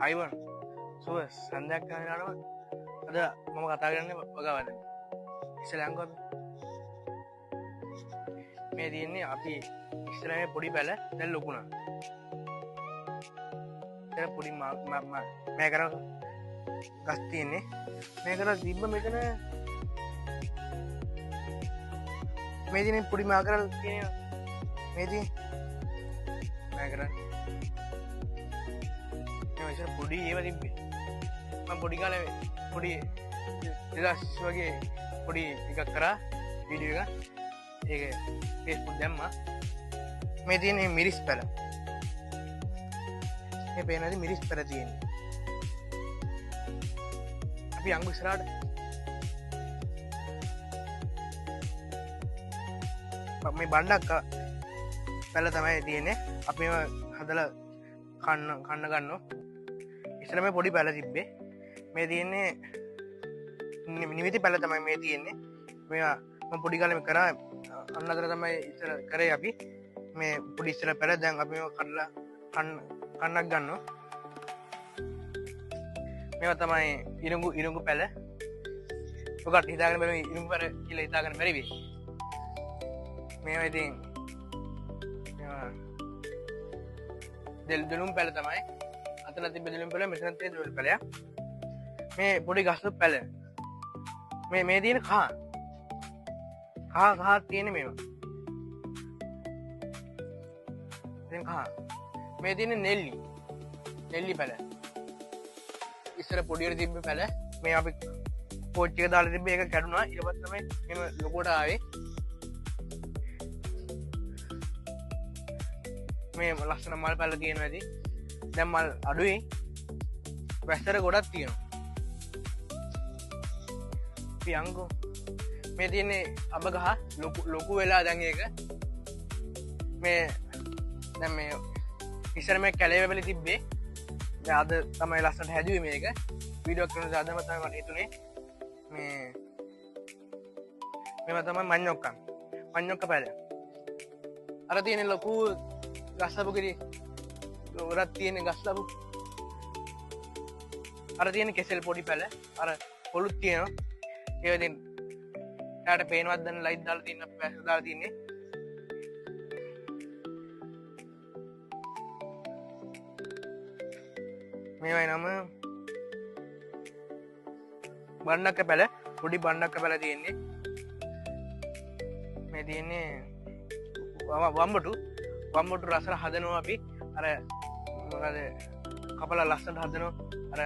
Ivan සුව සන්ධයක් කාරනව අද මම කතා කරන්න වගවන්න ඉස්සලංකොත් මේ තියන්නේ අපි ඉස්සරහ පොඩි පැල දැල් ලොකුණා පොඩි මේ කර ගස් තියන්නේ මේ කර තිබ්බ මෙතන මේ දින පොඩි මා කරල් තියෙන මේදී මෑ කරන්න පොඩි ඒව තිබ්බේ මම පොඩි කාල පොඩි දෙදස් වගේ පොඩි එකක් කරා වීඩියෝ එක ඒක ෆේස්බුක් දැම්මා මේ තියෙන මිරිස් පැල මේ පේනද මිරිස් පැල තියෙන්නේ අපි අංගු ඉස්සරහට මේ බණ්ඩක් පැල තමයි තියෙන්නේ අපි හදලා කන්න ගන්න ඉස්සර මේ පොඩි පැල තිබ්බේ මේ තියෙන්නේ නිමිති පැල තමයි මේ තියෙන්නේ මෙයා මම පොඩි කාලෙම කරා අන්න අතර තමයි ඉස්සර කරේ අපි මේ පොඩි ඉස්සර පැල දැන් අපි මේක කඩලා කන්නක් ගන්නවා මේවා තමයි ඉරුඟු පැල ඔකට හිතාගෙන බලමු ඉරුඟු පැල කියලා හිතාගෙන බැරි වෙයි මේවා ඉතින් දෙළුම් පැල තමයි අතන තිබ්බ දෙළුම් පැල මෙතන තියෙන දෙළුම් පැලයක් මේ පොඩි ගස් පැල මේ තියෙන කහ තියෙන මේවා දැන් කහ මේ තියෙන නෙල්ලි පැල ඉස්සර පොඩියට තිබ්බ පැල මේ අපි පෝච්චි එක දාලා තිබ්බ එක කැඩුනා ඊට පස්සේ තමයි මෙම ලොකුවට ආවේ මේ ලස්සන මල් පැල තියෙනවා ඇති දැන් මල් අඩුයි වැස්සර ගොඩක් තියෙනවා පියංගෝ මේ තියෙන්නේ අබ ගහ ලොකු වෙලා දැන් ඒක මේ දැන් මේ ඉස්සර මේ කැලේ වෙලි තිබ්බේ දැන් අද තමයි ලස්සනට හැදුවේ මේක වීඩියෝ එකක් කරන අදම තමයි මට හිතුනේ මේවා තමයි මඤ්ඤොක්ක පැල අර තියෙන ලොකු ගස්ලබු කිරි ගොඩක් තියෙන ගස්ලබු අර තියෙන කෙසෙල් පොඩි පැල අර පොළුත් තියෙනවා ඒ ඉතින් එයාට පේනවත් දැන් ලයිට් දාලා තියෙන පැස දාලා තින්නේ මේවයි නම බණ්ඩක්ක පැල පොඩි බණ්ඩක්ක පැල තියෙන්නේ මේ තියෙන්නේ වම්බොටු රසල හදනවා අපි අර මොකද කපලා ලස්සනට හදනවා අර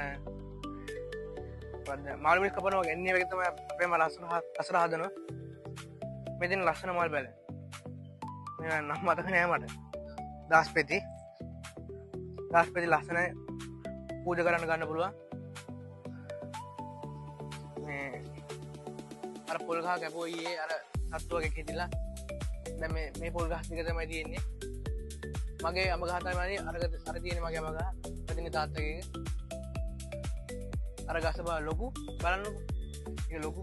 මාළුමිණි කපනවා එන්නේ වගේ තමයි අපේම ලස්සන හදනවා මේ දින ලස්සන මල් පැල මේ නම් මතක නෑ මට දාස්පෙති ලස්සනයි පූජා කරන්න ගන්න පුළුවන් මේ අර පොල් ගහ කැපුවා ඊයේ අර සත්තු වගේ කෙදිලා දැන් මේ පොල් ගහ ටික තමයි තියෙන්නේ මගේ අඹ ගහ තමයි අර තියෙන්නේ මගේ අඹ ගහ අදින තාත්තගේ අර ගස බා ලොකු බලන්නකො ඒක ලොකු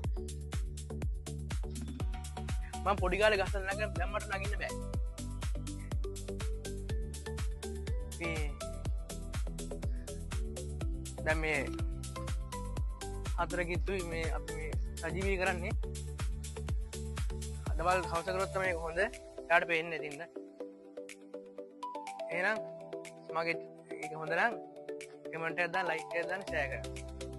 මම පොඩි කාලේ ගස් වල නැගලා දැන් මට නගින්න බෑ දැන් මේ හතර කිත්තුයි මේ අපි මේ සජීවී කරන්නේ අදවල් හවස කරොත් තමයි හොඳ එයාට පේන්නේ නැතිඳ එහෙනම් මගේ ඒක හොඳ නම් කමෙන්ට් එකක් දාලා ලයික් එකක් දාන්න ෂෙයා කරන්න